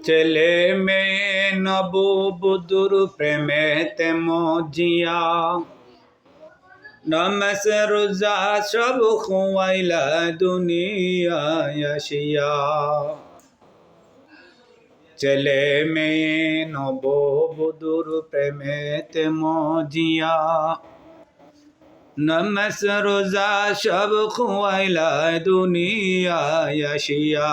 ছেলে মেয়ে নববধূর প্রেমেতে মজিয়া, নামাজ রোজা সব খুয়াইলা দুনিয়ায় আসিয়া। ছেলে মেয়ে নববধূর প্রেমেতে মজিয়া, নামাজ রোজা সব খুয়াইলা দুনিয়ায় আসিয়া।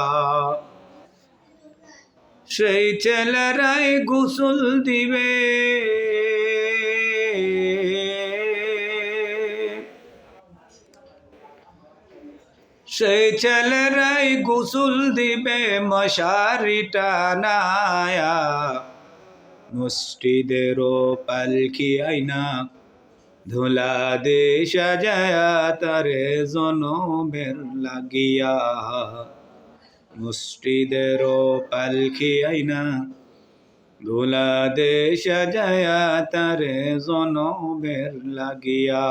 সেই ছেলেরাই গোসল দিবে, সেই ছেলেরাই গোসল দিবে মশারি টানায়া। মসজিদেরও পালকি আইনা ধুলা দে সাজায়া তারে জনমের লাগিয়া। মসজিদেরও পালকি আইনা ধুলা দে সাজায়া তারে জনমের লাগিয়া।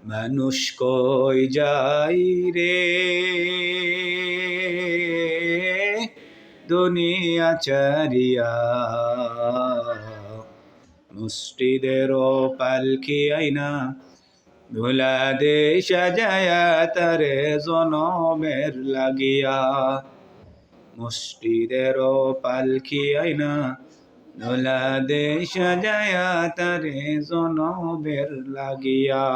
মানুষ কই যাই রে দুনিয়া ছাড়িয়া, মসজিদেরও পালকি আইনা ধুলা দে সাজায়া তারে জনমের লাগিয়া। মসজিদেরও পালকি আইনা ধুলা দে সাজায়া তারে জনমের লাগিয়া।